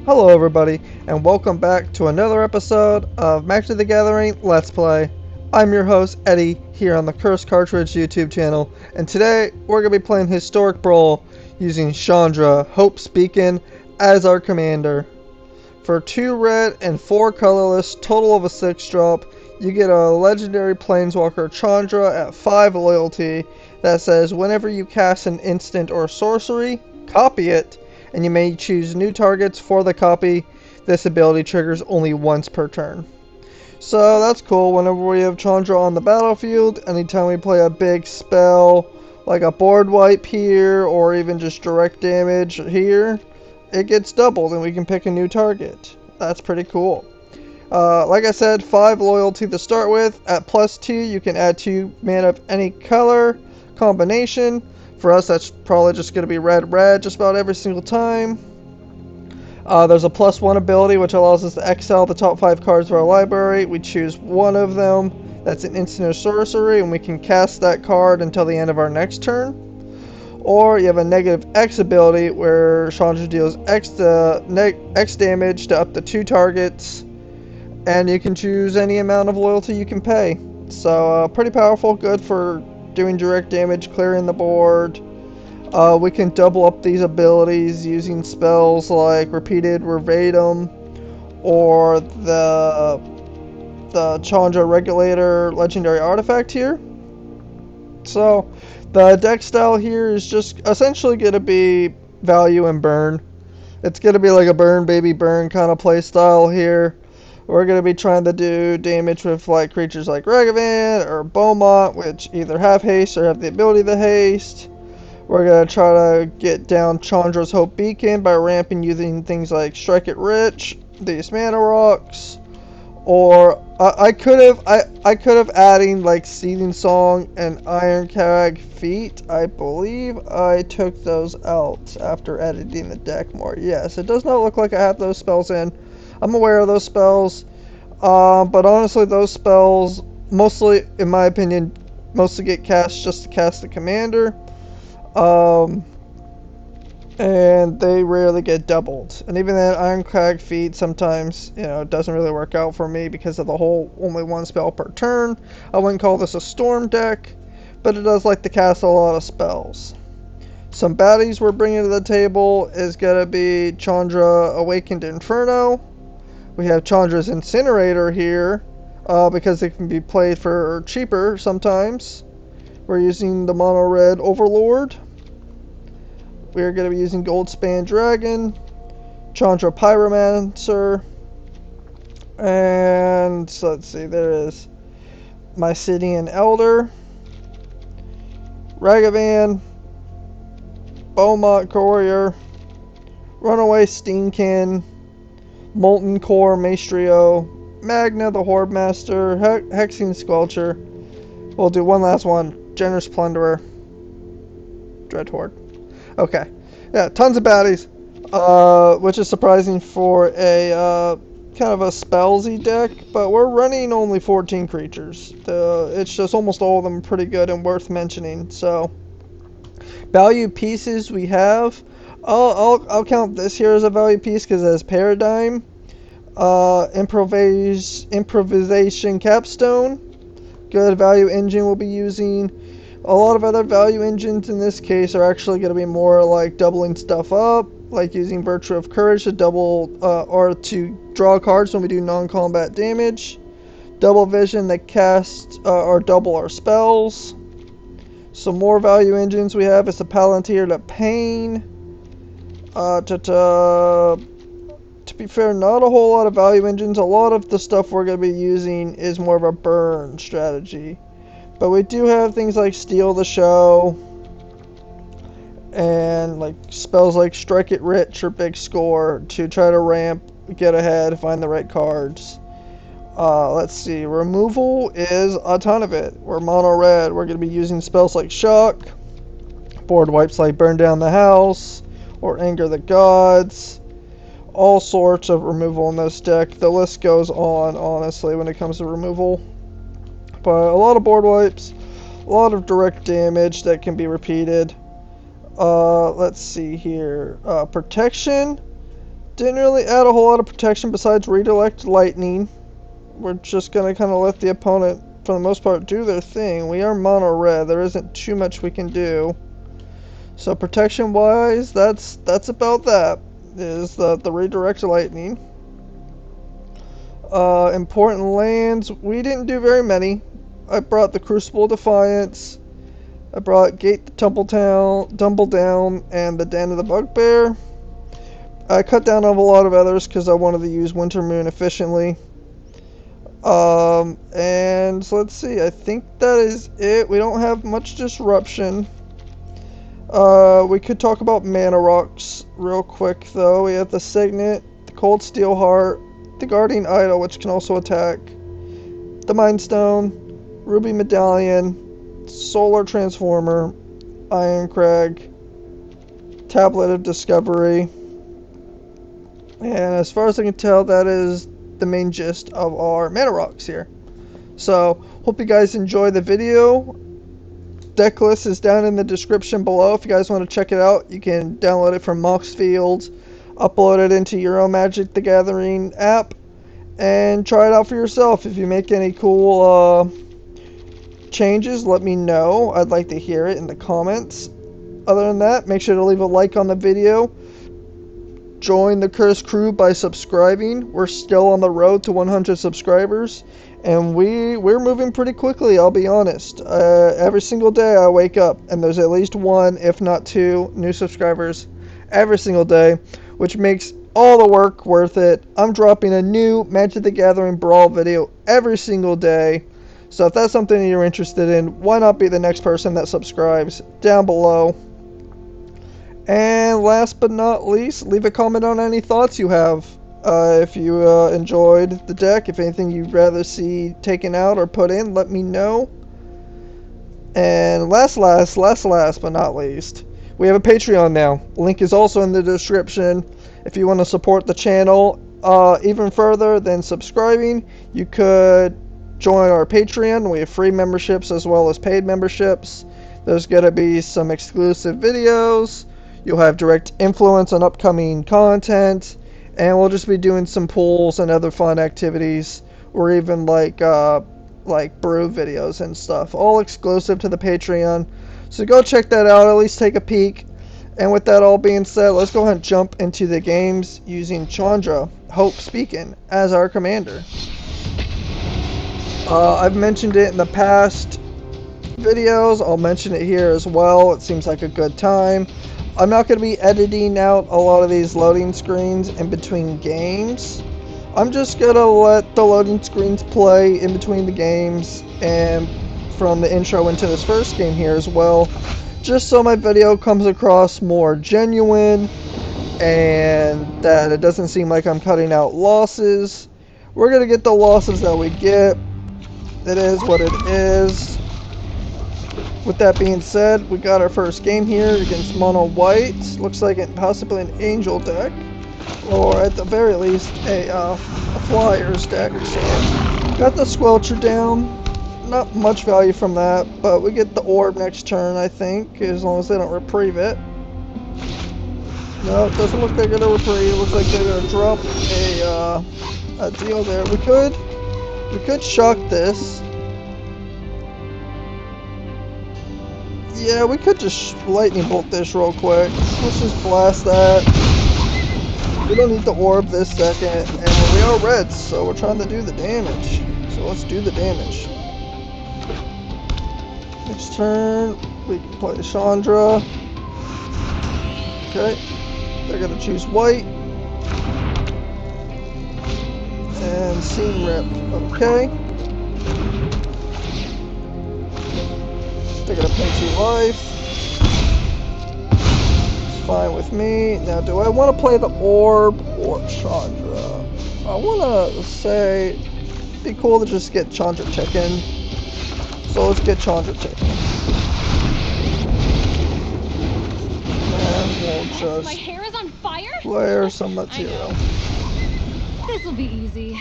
Hello everybody, and welcome back to another episode of Magic the Gathering Let's Play. I'm your host, Eddie, here on the Curse Cartridge YouTube channel, and today we're going to be playing Historic Brawl using Chandra, Hope's Beacon, as our commander. For 2 red and 4 colorless, total of a 6 drop, you get a legendary Planeswalker Chandra at 5 loyalty that says whenever you cast an instant or sorcery, copy it, and you may choose new targets for the copy. This ability triggers only once per turn. So that's cool. Whenever we have Chandra on the battlefield, anytime we play a big spell like a board wipe here or even just direct damage here, it gets doubled and we can pick a new target. That's pretty cool. Like I said, 5 loyalty to start with. At +2, you can add 2 mana of any color combination. For us, that's probably just going to be red just about every single time. There's a +1 ability which allows us to exile the top 5 cards of our library. We choose one of them. That's an instant or sorcery, and we can cast that card until the end of our next turn. Or you have a -X ability where Chandra deals X damage to up to 2 targets, and you can choose any amount of loyalty you can pay. So pretty powerful, good for doing direct damage, clearing the board. We can double up these abilities using spells like Repeated Verbatim or the Chandra Regulator Legendary Artifact here. So the deck style here is just essentially going to be value and burn. It's going to be like a burn baby burn kind of play style here. We're going to be trying to do damage with like creatures like Ragavan or Beaumont, which either have haste or have the ability to haste. We're going to try to get down Chandra's Hope Beacon by ramping using things like Strike It Rich, these Mana Rocks, or I could have adding like Seething Song and Iron Crag Feet. I believe I took those out after editing the deck more. Yes, it does not look like I have those spells in. I'm aware of those spells, but honestly, those spells mostly, in my opinion, mostly get cast just to cast the commander. And they rarely get doubled. And even that Ironcrag feat sometimes, it doesn't really work out for me because of the whole only 1 spell per turn. I wouldn't call this a storm deck, but it does like to cast a lot of spells. Some baddies we're bringing to the table is going to be Chandra Awakened Inferno. We have Chandra's Incinerator here, because it can be played for cheaper sometimes. We're using the mono red Overlord. We're going to be using Goldspan Dragon, Chandra Pyromancer, and so let's see, there is Mycelian Elder, Ragavan, Beaumont Courier, Runaway Steenkin, Molten Core Maestro, Magna the Horde Master, Hexing Squelcher. We'll do one last one, Generous Plunderer, Dread Horde. Okay, yeah, tons of baddies, which is surprising for a kind of a spellsy deck, but we're running only 14 creatures. It's just almost all of them pretty good and worth mentioning. So, value pieces we have. I'll count this here as a value piece because it has Paradigm, Improvisation Capstone, good value engine we'll be using. A lot of other value engines in this case are actually going to be more like doubling stuff up, like using Virtue of Courage to double or to draw cards when we do non-combat damage. Double Vision that cast or double our spells. Some more value engines we have is the Palantir to Pain. To be fair, not a whole lot of value engines. A lot of the stuff we're going to be using is more of a burn strategy. But we do have things like Steal the Show and like spells like Strike It Rich or Big Score to try to ramp, get ahead, find the right cards. Let's see, removal is a ton of it. We're mono red. We're going to be using spells like Shock, board wipes like Burn Down the House or Anger the Gods. All sorts of removal in this deck. The list goes on, honestly, when it comes to removal. But a lot of board wipes, a lot of direct damage that can be repeated. Let's see here. Protection. Didn't really add a whole lot of protection besides redirect lightning. We're just gonna kind of let the opponent, for the most part, do their thing. We are mono red. There isn't too much we can do. So protection wise, that's about that. Is the redirect lightning. Important lands. We didn't do very many. I brought the Crucible Defiance. I brought Gate the Tumble Down, and the Den of the Bugbear. I cut down on a lot of others because I wanted to use Winter Moon efficiently. And so let's see. I think that is it. We don't have much disruption. We could talk about mana rocks real quick though. We have the Signet, the Cold Steel Heart, the Guardian Idol, which can also attack, the Mind Stone, Ruby Medallion, Solar Transformer, Iron Crag, Tablet of Discovery, and as far as I can tell, that is the main gist of our mana rocks here. So, hope you guys enjoy the video. Deck list is down in the description below. If you guys want to check it out, you can download it from Moxfield, upload it into your own Magic the Gathering app, and try it out for yourself. If you make any cool changes, let me know. I'd like to hear it in the comments. Other than that, make sure to leave a like on the video. Join the Curse crew by subscribing. We're still on the road to 100 subscribers, and we're moving pretty quickly, I'll be honest. Every single day I wake up and there's at least one, if not two, new subscribers every single day, which makes all the work worth it. I'm dropping a new Magic the Gathering Brawl video every single day. So if that's something you're interested in, why not be the next person that subscribes down below. And last but not least, leave a comment on any thoughts you have. If you enjoyed the deck, if anything you'd rather see taken out or put in, let me know. And last but not least, we have a Patreon now. Link is also in the description. If you want to support the channel even further than subscribing, you could join our Patreon. We have free memberships as well as paid memberships. There's going to be some exclusive videos. You'll have direct influence on upcoming content, and we'll just be doing some pools and other fun activities, or even like brew videos and stuff, all exclusive to the Patreon. So go check that out, at least take a peek. And with that all being said, let's go ahead and jump into the games using Chandra, Hope Speaking, as our commander. I've mentioned it in the past videos. I'll mention it here as well. It seems like a good time. I'm not going to be editing out a lot of these loading screens in between games. I'm just going to let the loading screens play in between the games and from the intro into this first game here as well, just so my video comes across more genuine and that it doesn't seem like I'm cutting out losses. We're going to get the losses that we get. It is what it is. With that being said, we got our first game here against Mono White. Looks like it possibly an Angel deck, or at the very least a Flyers deck. So got the Squelcher down. Not much value from that, but we get the Orb next turn, I think, as long as they don't reprieve it. No, it doesn't look like they're gonna reprieve. It looks like they're gonna drop a deal there. We could shock this. Yeah, we could just lightning bolt this real quick. Let's just blast that. We don't need to orb this second, and we are reds, so we're trying to do the damage. So let's do the damage. Next turn, we can play Chandra. Okay, they're gonna choose white. And Seam Rip, okay. They're gonna pay 2 life. It's fine with me. Now, do I want to play the Orb or Chandra? I want to say it'd be cool to just get Chandra ticking. So let's get Chandra ticking. And we'll just my hair is on fire? Flare some material. This'll be easy.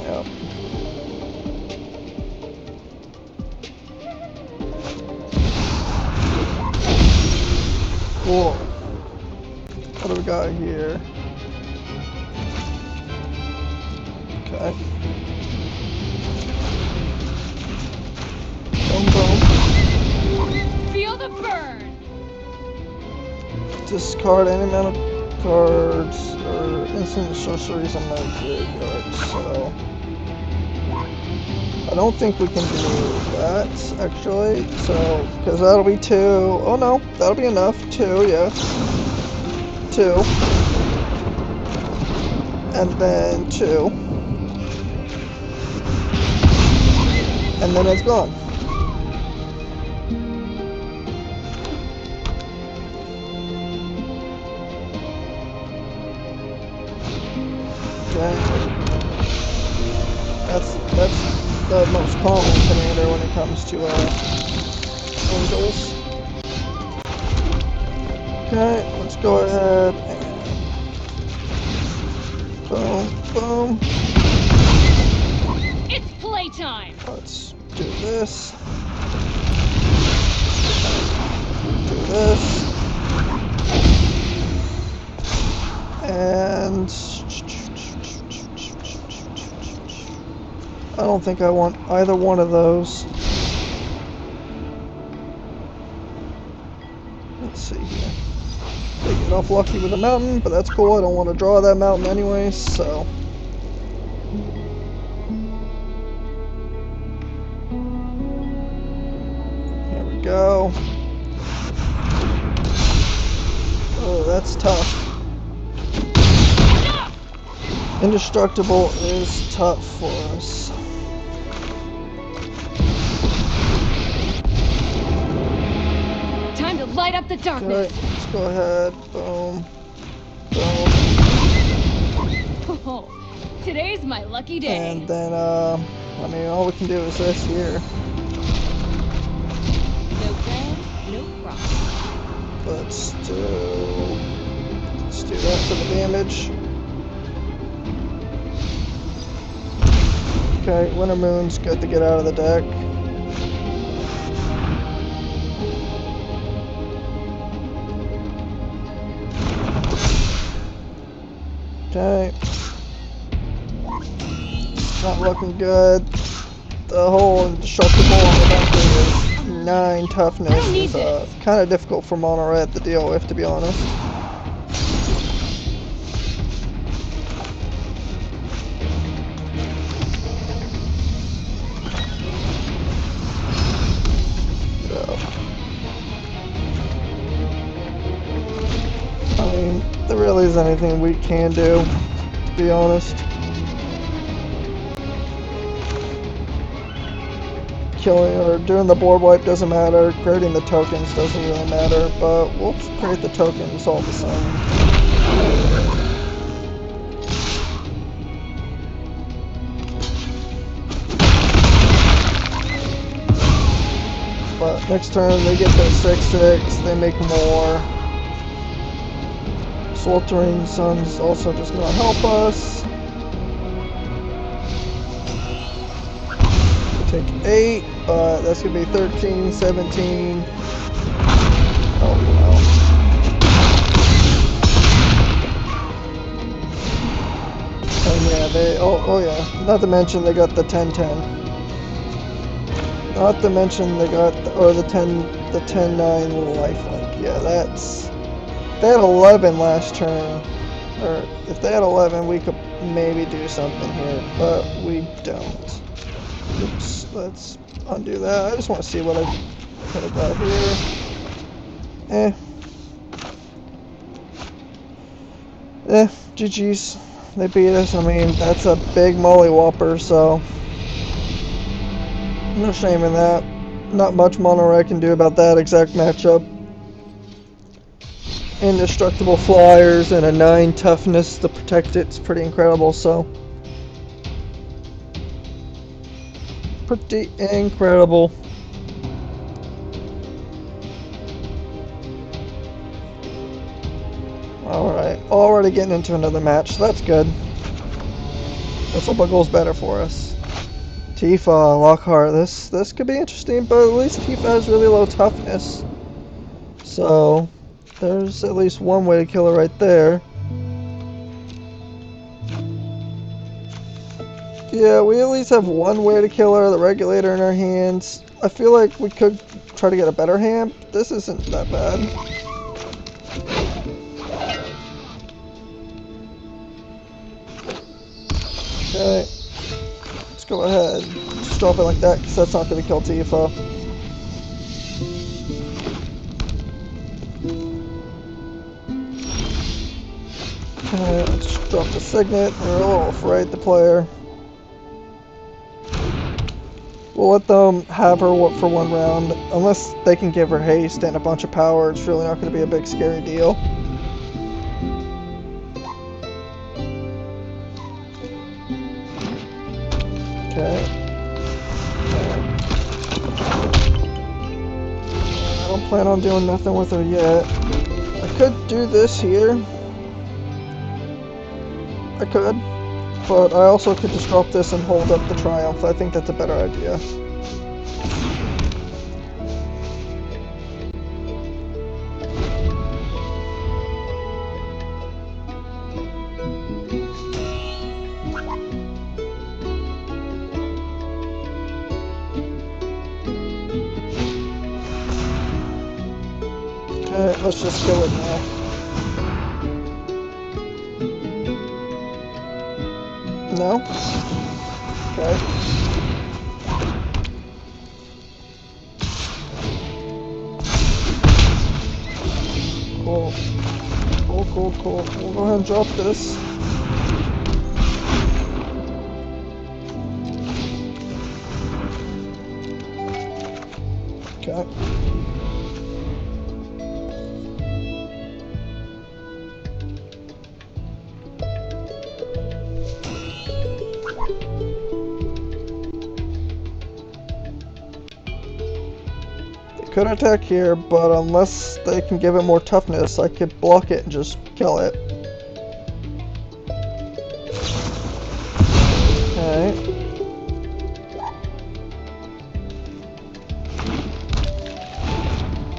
Yep. Cool. What do we got here? Okay. Boom, boom. Feel the burn. Discard any amount of cards or instant sorceries in my graveyard, so I don't think we can do that, actually, so, because that'll be 2, oh no, that'll be enough, 2, yeah, 2, and then 2, and then it's gone. Okay. That's the most common commander when it comes to angels. Okay, let's go ahead and boom, boom. It's playtime. Let's do this. Do this. And I don't think I want either one of those. Let's see here. They get off lucky with a mountain, but that's cool. I don't want to draw that mountain anyway, so. Here we go. Oh, that's tough. Indestructible is tough for us. Time to light up the darkness. Okay, let's go ahead. Boom. Boom. Oh, today's my lucky day. And then, I mean, all we can do is this here. No grand, no problem. Let's do that for the damage. Okay, Winter Moon's good to get out of the deck. Okay. Not looking good. The whole indestructible on the back is 9 toughness is kind of difficult for mono red to deal with, to be honest. I mean, there really isn't anything we can do, to be honest. Killing or doing the board wipe doesn't matter, creating the tokens doesn't really matter, but we'll create the tokens all the same. But next turn they get their 6/6, they make more. Sweltering Sun's also just gonna help us. Take 8, but that's gonna be 13, 17. Oh wow. And yeah, oh yeah. Not to mention they got the 10/10. Not to mention they got the 10/9 little lifelink. Yeah, they had 11 last turn. Or if they had 11, we could maybe do something here, but we don't. Oops, let's undo that. I just want to see what I could have got here. GG's. They beat us. I mean, that's a big mollywhopper, so no shame in that. Not much mono red can do about that exact matchup. Indestructible flyers and a 9 toughness to protect it's pretty incredible, so. Pretty incredible. Alright, already getting into another match. That's good. Let's hope it goes better for us. Tifa, Lockhart. This could be interesting, but at least Tifa has really low toughness. So, There's at least one way to kill her right there. Yeah, we at least have one way to kill her, the regulator in our hands. I feel like we could try to get a better hand. This isn't that bad. Okay. Let's go ahead. Just drop it like that, because that's not going to kill Tifa. Okay, let's drop the Signet. We're a little afraid to play her. We'll let them have her for one round. Unless they can give her haste and a bunch of power, it's really not going to be a big scary deal. Okay. I don't plan on doing nothing with her yet. I could do this here. I could. But I also could just drop this and hold up the Triumph. I think that's a better idea. Okay, let's just kill it now. No? Okay. Cool. Cool. We'll go ahead and drop this. Okay. Could attack here, but unless they can give it more toughness, I could block it and just kill it. Okay.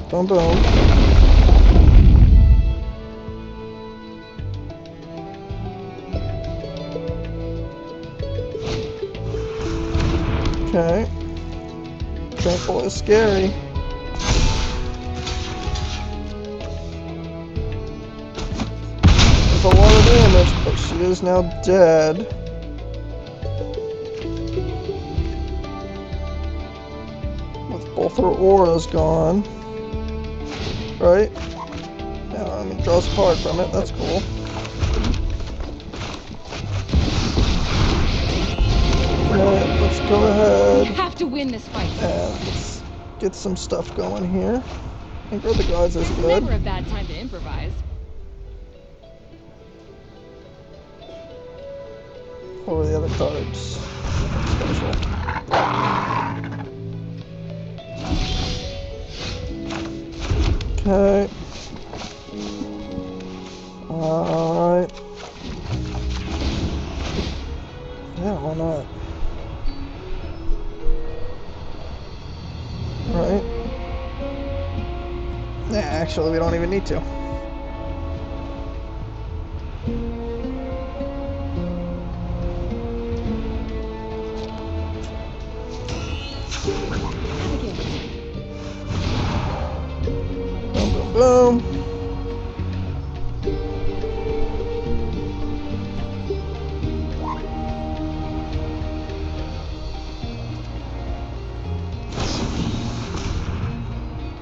Boom boom. Okay. Trample is scary. A lot of damage, but she is now dead. With both her auras gone. Right? Yeah, I mean, draws a card from it, that's cool. Okay, let's go ahead. We have to win this fight. And let's get some stuff going here. I think the guys is good. Never a bad time to improvise. What were the other cards? Special. Okay. Alright. Yeah, why not? Alright. Yeah, actually, we don't even need to. Boom.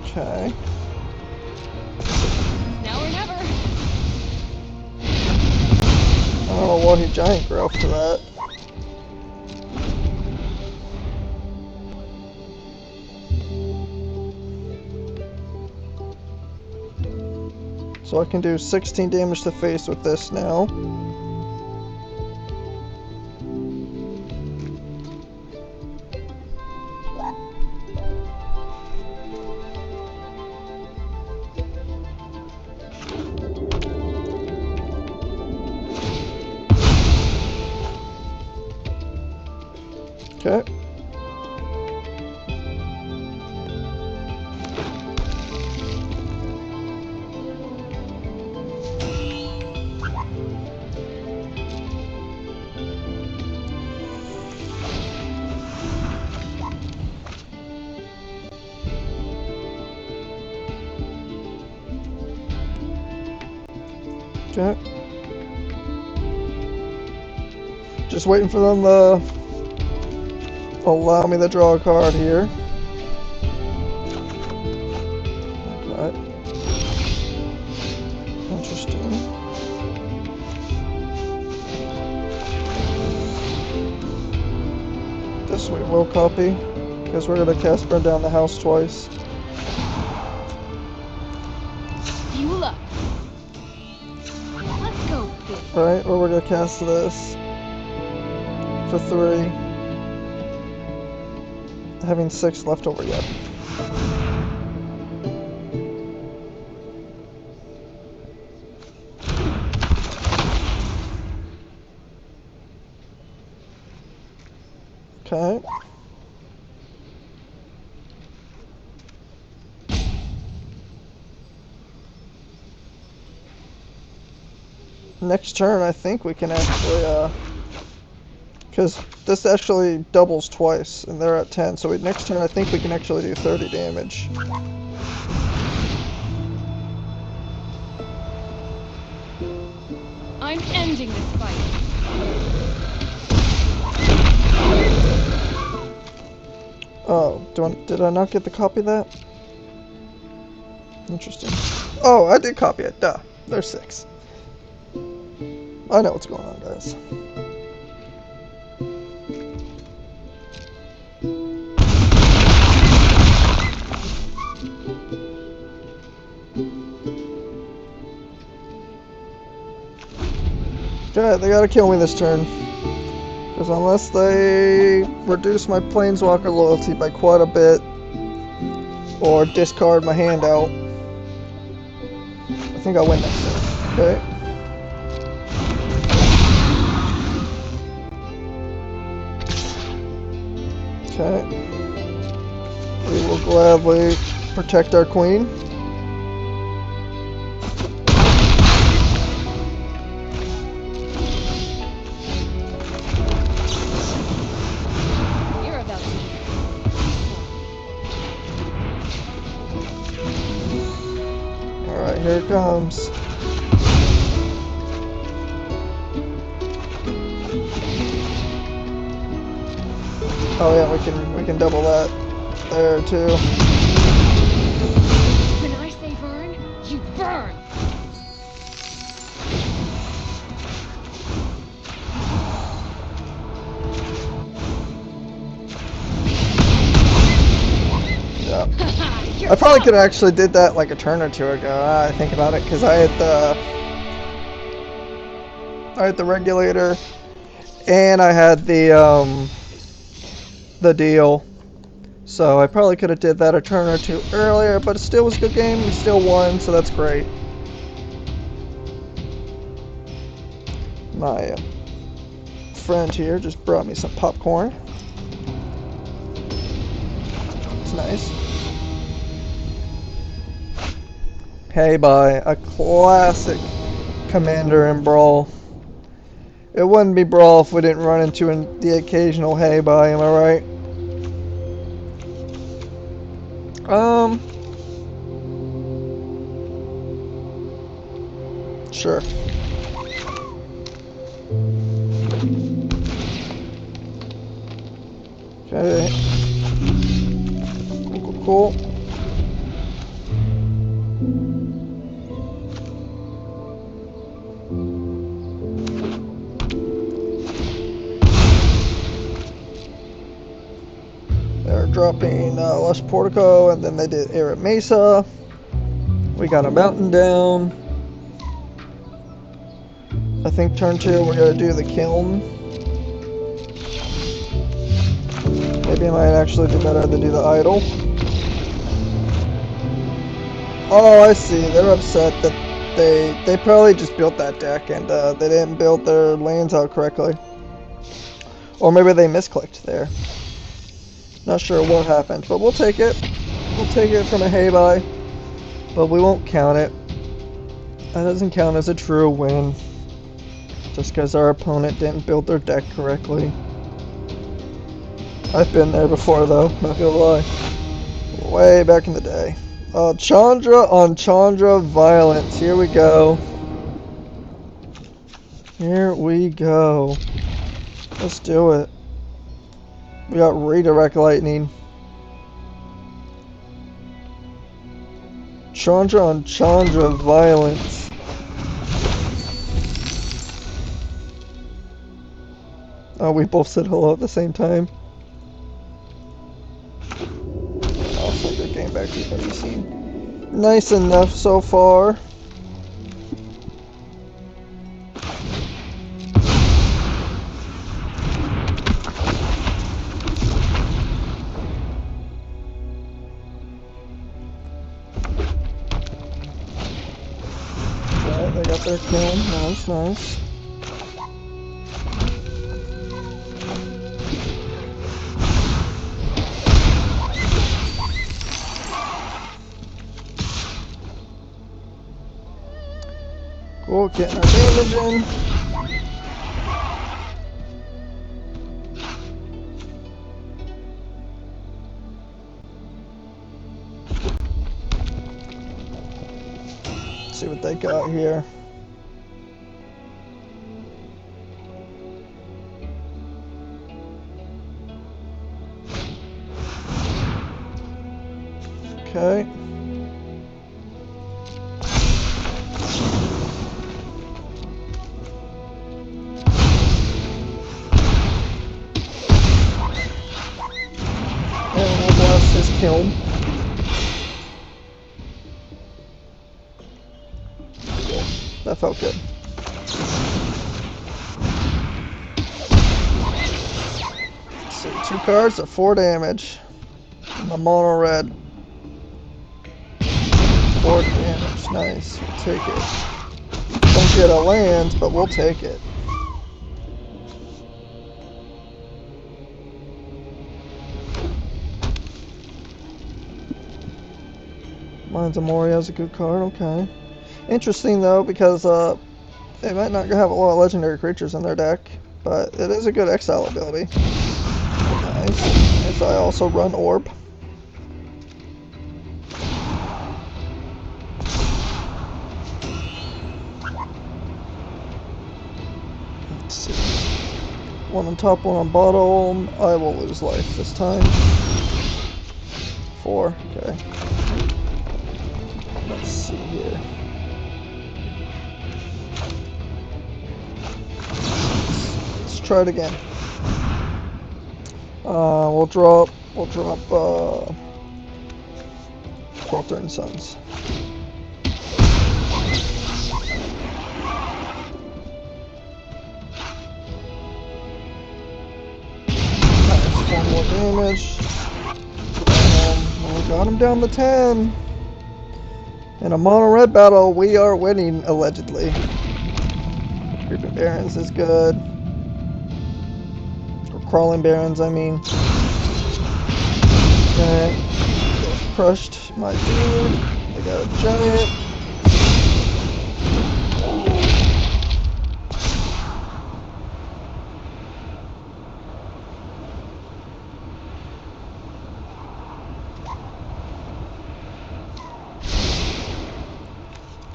Okay. Now or never. I don't know what he giant growth to that. So I can do 16 damage to face with this now. Okay. Okay. Just waiting for them to allow me to draw a card here. Okay. Interesting. This we will copy, because we're going to cast Burn Down the House twice. Fuel up. Let's go, bitch. Alright, or we're going to cast this for 3. Having 6 left over yet. Okay. Next turn, I think we can actually, because this actually doubles twice, and they're at 10, so next turn I think we can actually do 30 damage. I'm ending this fight. Oh, did I not get to copy that? Interesting. Oh, I did copy it, duh. There's 6. I know what's going on, guys. Okay, they gotta kill me this turn. Because unless they reduce my Planeswalker loyalty by quite a bit, or discard my hand out, I think I'll win next turn. Okay. Okay. We will gladly protect our queen. You're about to. Alright, here it comes. Oh yeah, we can double that there too. When I say burn, you burn. Yeah. I probably could have actually did that like a turn or 2 ago. I think about it, because I had the regulator, and I had the deal. So I probably could have did that a turn or 2 earlier, but it still was a good game. We still won, so that's great. My friend here just brought me some popcorn. It's nice. Hey, bye. A classic commander in Brawl. It wouldn't be Brawl if we didn't run into the occasional hey, bye, am I right? Sure. Okay. Cool. They're dropping Lush Portico, and then they did Arid Mesa. We got a mountain down. I think turn 2 we're gonna do the kiln. Maybe I might actually do better to do the idol. Oh, I see. They're upset that they probably just built that deck and they didn't build their lands out correctly. Or maybe they misclicked there. Not sure what happened, but we'll take it. We'll take it from a hey bye. But we won't count it. That doesn't count as a true win. Just because our opponent didn't build their deck correctly. I've been there before though, not gonna lie. Way back in the day. Chandra on Chandra violence. Here we go. Here we go. Let's do it. We got redirect lightning. Chandra on Chandra violence. Oh, we both said hello at the same time. I'll send your game back to you, WC. Nice enough so far. Alright, they got their kill. Nice, nice. Cool, getting our damage in. Let's see what they got here. Okay. And we'll blast his kiln. Cool. That felt good. Let's see, 2 cards at 4 damage. And the mono red. 4 damage, nice. We'll take it. Don't get a land, but we'll take it. Mine's a Moria's a good card, okay. Interesting though, because they might not have a lot of legendary creatures in their deck, but it is a good exile ability. Nice. If I also run Orb. Let's see. 1 on top, 1 on bottom. I will lose life this time. 4, okay. Let's see here. Let's try it again. We'll drop Sweltering Suns. Nice, 4 more damage. We got him down to 10. In a mono red battle, we are winning, allegedly. Creeping Barons is good. Or Crawling Barons, I mean. Okay. Crushed my dude. I got a giant.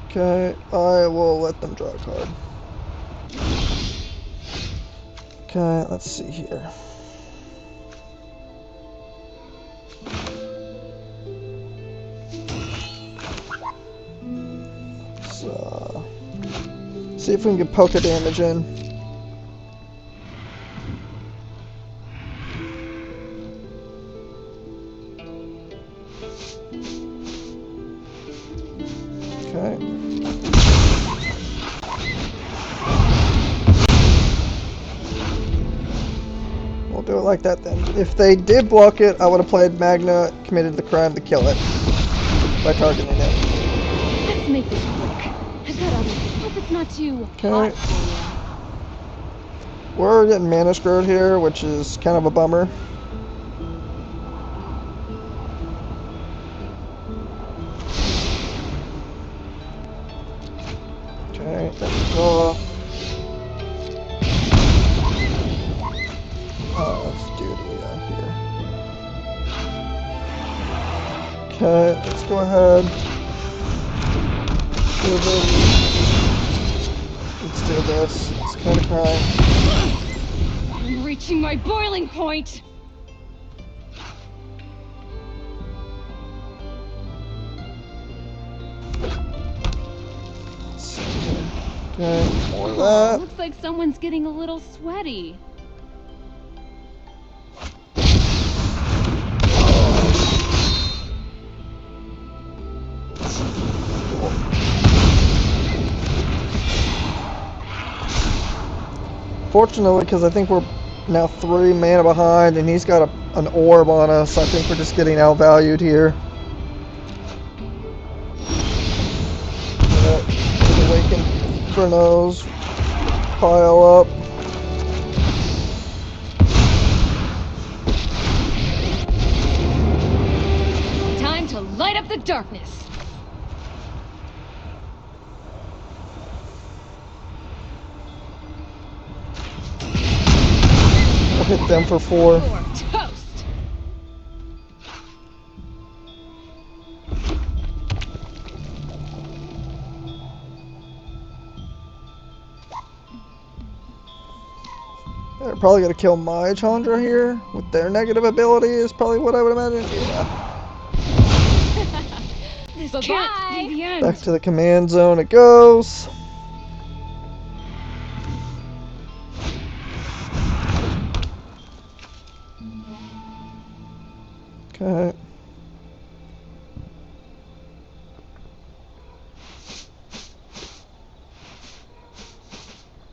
Okay, I will let them draw a card. Okay, let's see here. So, see if we can get poker damage in. Okay. We'll do it like that then. If they did block it, I would have played Magna, committed the crime to kill it by targeting it. Let's make this quick. I've got others. Hope it's not too Okay. hot for We're getting mana screwed here, which is kind of a bummer. Okay, draw. Let's do it here. Okay, let's go ahead. Let's do this. It's kind of crying. I'm reaching my boiling point. Okay, more of that. Looks like someone's getting a little sweaty. Fortunately, because I think we're now 3 mana behind, and he's got an orb on us. I think we're just getting outvalued here. The Awakened Infernos pile up. Time to light up the darkness. We'll hit them for 4. You're toast. They're probably gonna kill my Chandra here with their negative ability is probably what I would imagine. Yeah. This can't be the end. Back to the command zone it goes. Okay.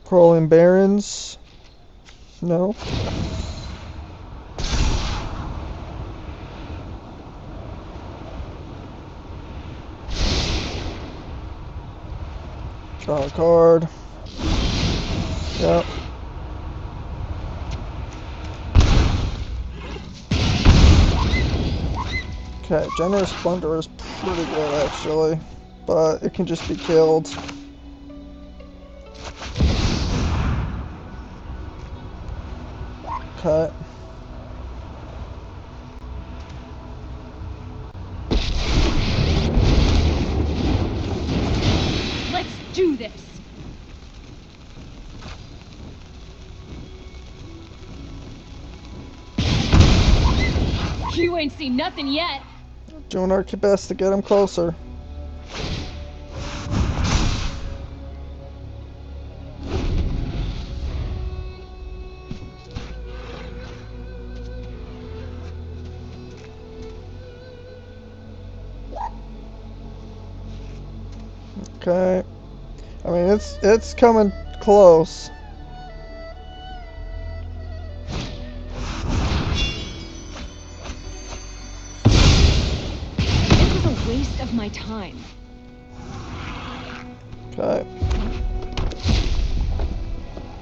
Crawling Barons. No. Draw a card. Yep. Okay, Generous Plunder is pretty good actually, but it can just be killed. Okay. Let's do this. You ain't seen nothing yet. Doing our best to get him closer. Okay. I mean, it's coming close. This was a waste of my time. Okay.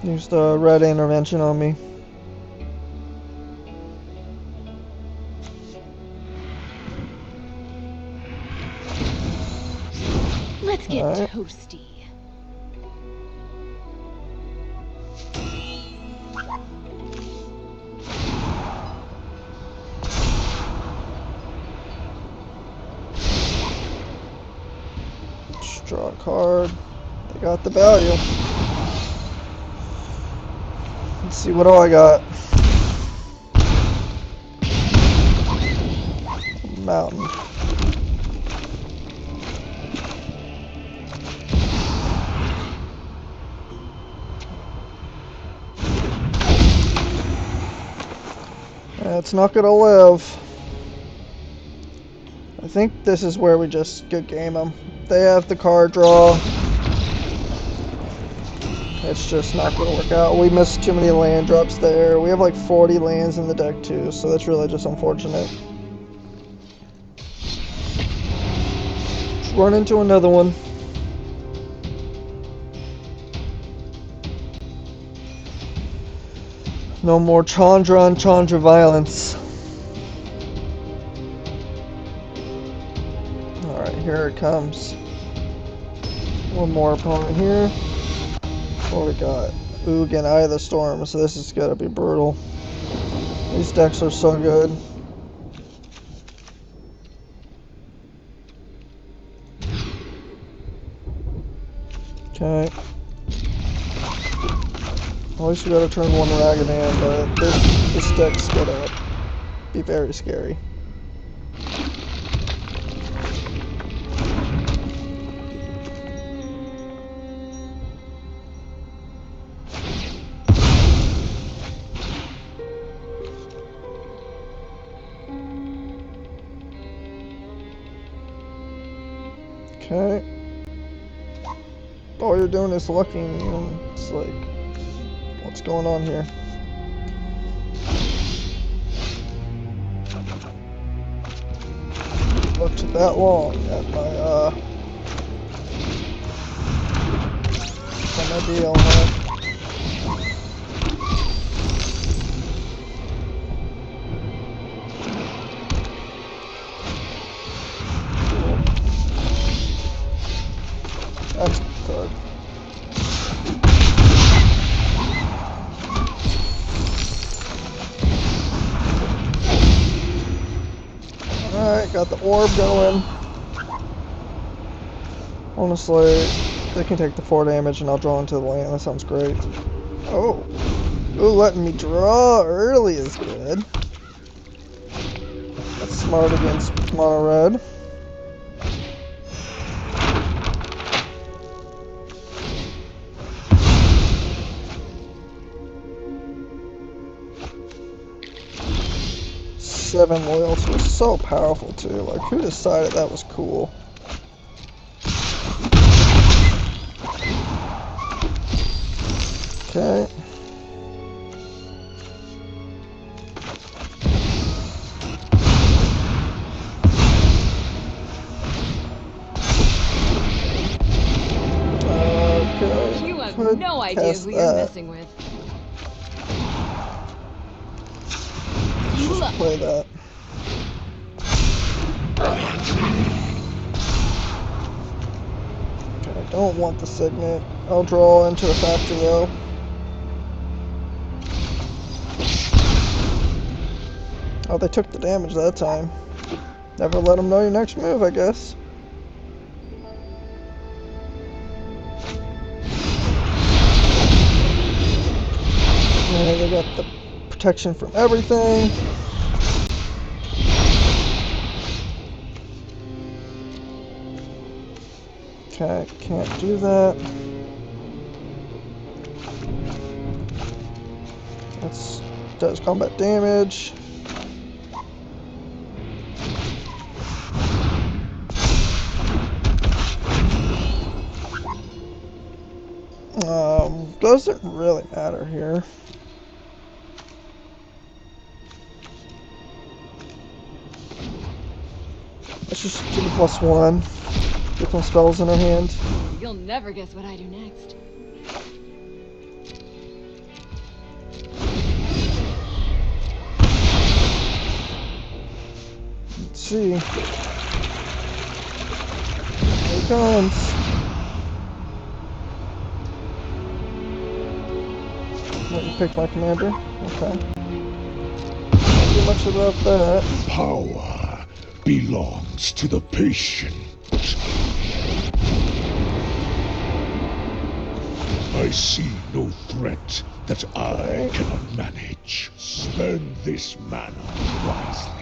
Use the red intervention on me. Let's get Alright. toasty. Just draw a card. They got the value. Let's see what all I got. Mountain. It's not gonna live. I think this is where we just good game them. They have the card draw. It's just not gonna work out. We missed too many land drops there. We have like 40 lands in the deck too, so that's really just unfortunate. Run into another one. No more Chandra and Chandra violence. Alright, here it comes. One more opponent here. What we got? Oog and Eye of the Storm, so this is gonna be brutal. These decks are so good. Okay. At least we gotta turn one Ragged in, but this deck's gonna be very scary. Okay. All you're doing is looking, and it's like, what's going on here? Looked that long at my deal, huh? That's good. Alright, got the orb going. Honestly, they can take the 4 damage and I'll draw into the land. That sounds great. Oh. Ooh, letting me draw early is good. That's smart against mono red. Seven loyalty was so powerful too. Like, who decided that was cool? Okay. Okay. You have no idea who you're messing with. Just play that. Okay, I don't want the Signet. I'll draw into the factory though. Oh, they took the damage that time. Never let them know your next move, I guess. Yeah, they got the protection from everything. Okay, can't do that. That's does combat damage. Doesn't really matter here. Let's just do the +1. Get some spells in our hand. You'll never guess what I do next. Let's see. Here it comes. Let me pick my commander. Okay. Not too much about that. Power belongs to the patient. I see no threat that I cannot manage. Spend this mana wisely.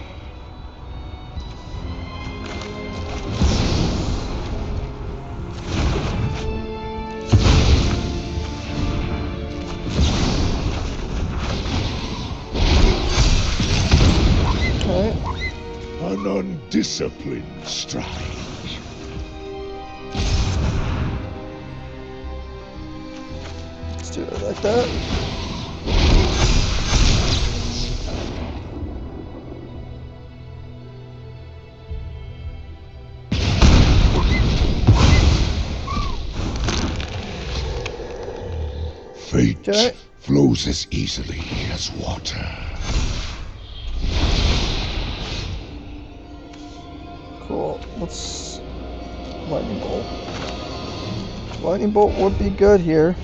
An undisciplined strike. Let's do it like that. Fate flows as easily as water. Cool. Let's lightning bolt. Lightning bolt would be good here.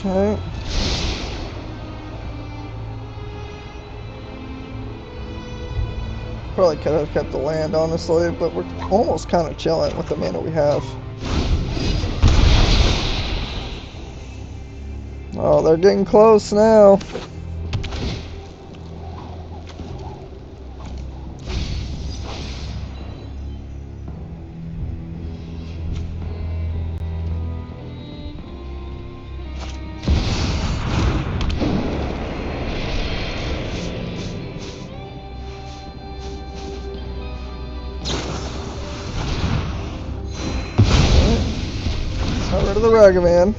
Okay. Probably could have kept the land, honestly, but we're almost kind of chilling with the mana we have. Oh, they're getting close now. Got rid of the Ragavan.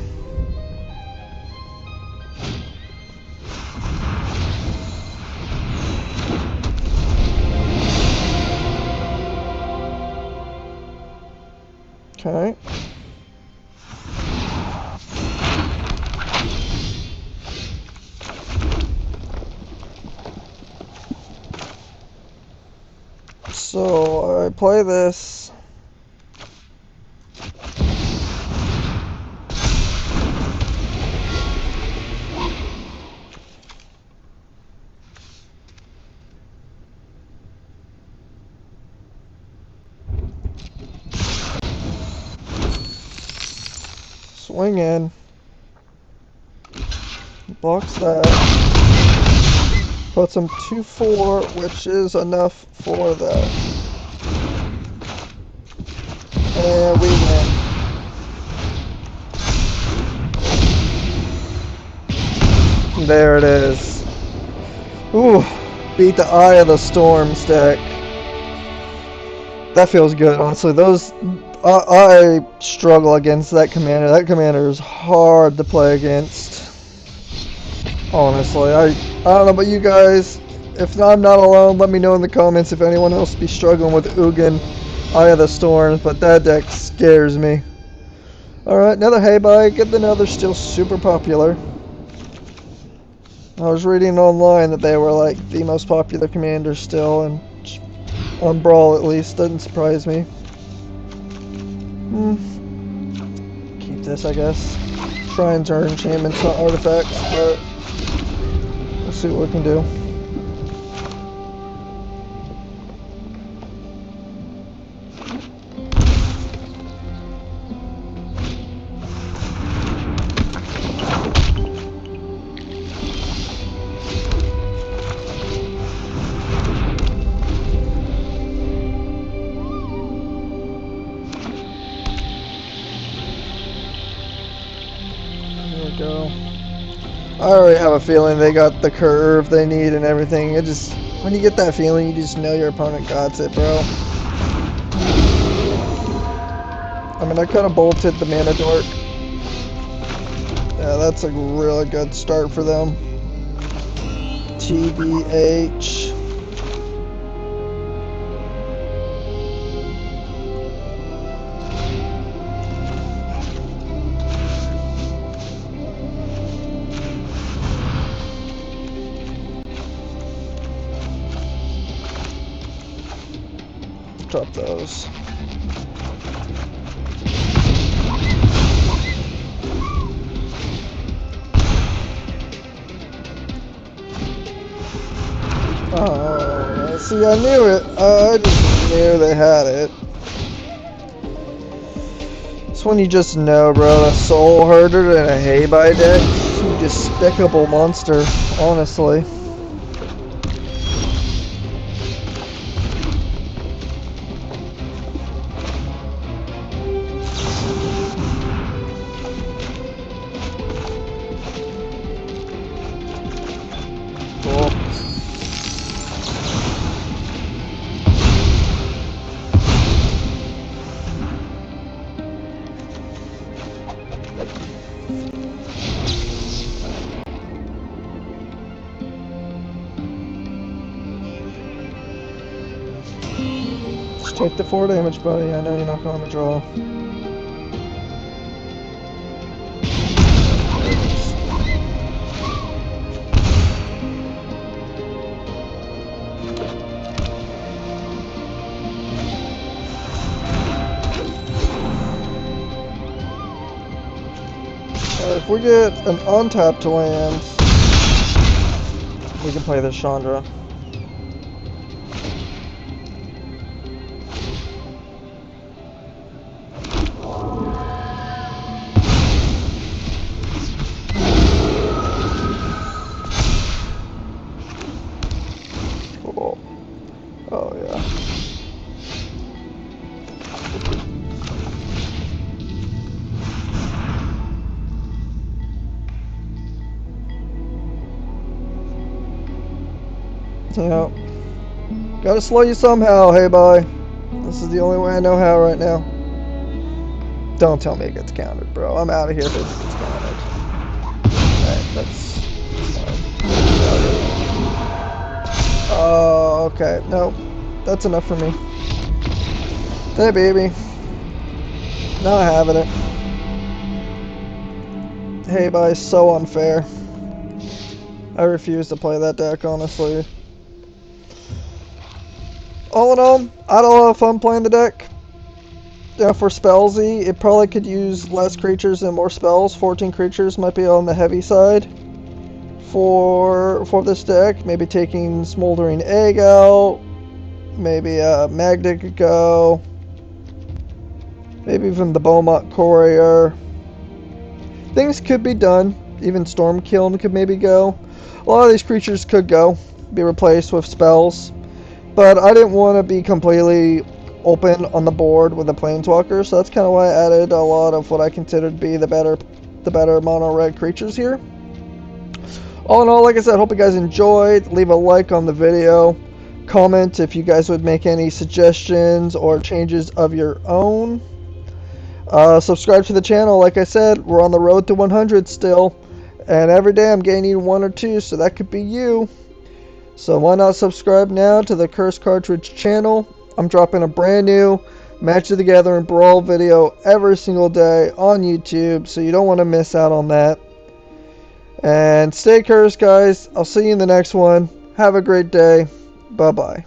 Okay. So I play this. Swing in. Blocks that. Puts him 2-4, which is enough for that. And we win. There it is. Ooh, beat the Eye of the Storms deck. That feels good, honestly. I struggle against that commander. That commander is hard to play against. Honestly, I don't know about you guys. If I'm not alone, let me know in the comments if anyone else be struggling with Ugin, Eye of the Storms, but that deck scares me. Alright, another Haybai. Good to know they're still super popular. I was reading online that they were like the most popular commander still, and on Brawl at least. Doesn't surprise me. Keep this, I guess. Shrines are enchantments, not artifacts, but let's see what we can do. Go. I already have a feeling they got the curve they need and everything. It just, when you get that feeling, you just know your opponent got it, bro. I mean, I could have bolted the Mana Dork. Yeah, that's a really good start for them. TBH. Drop those. Oh, see, I knew it. I just knew they had it. It's when you just know, bro. A Soul Herder and a Haybai deck. You despicable monster, honestly. Take the 4 damage, buddy. I know you're not going to draw. if we get an untapped land, we can play this Chandra. Cool. Oh yeah. Yeah. Gotta slow you somehow, hey boy. This is the only way I know how right now. Don't tell me it gets countered, bro. I'm out of here if it gets countered. Alright, that's fine. Oh, okay. Nope. That's enough for me. Hey, baby. Not having it. Hey, boy, so unfair. I refuse to play that deck, honestly. All in all, I had a lot of fun playing the deck. Yeah, for Spellsy, it probably could use less creatures and more spells. 14 creatures might be on the heavy side for this deck. Maybe taking Smoldering Egg out. Maybe Magda could go. Maybe even the Beaumont Courier. Things could be done. Even Stormkiln could maybe go. A lot of these creatures could go, be replaced with spells. But I didn't want to be completely open on the board with the Planeswalker, so that's kind of why I added a lot of what I considered to be the better mono red creatures here. All in all, like I said, hope you guys enjoyed. Leave a like on the video. Comment if you guys would make any suggestions or changes of your own. Subscribe to the channel. Like I said, we're on the road to 100 still. And every day I'm gaining 1 or 2, so that could be you. So why not subscribe now to the Cursed Cartridge channel. I'm dropping a brand new Magic the Gathering Brawl video every single day on YouTube, so you don't want to miss out on that. And stay cursed, guys. I'll see you in the next one. Have a great day. Bye-bye.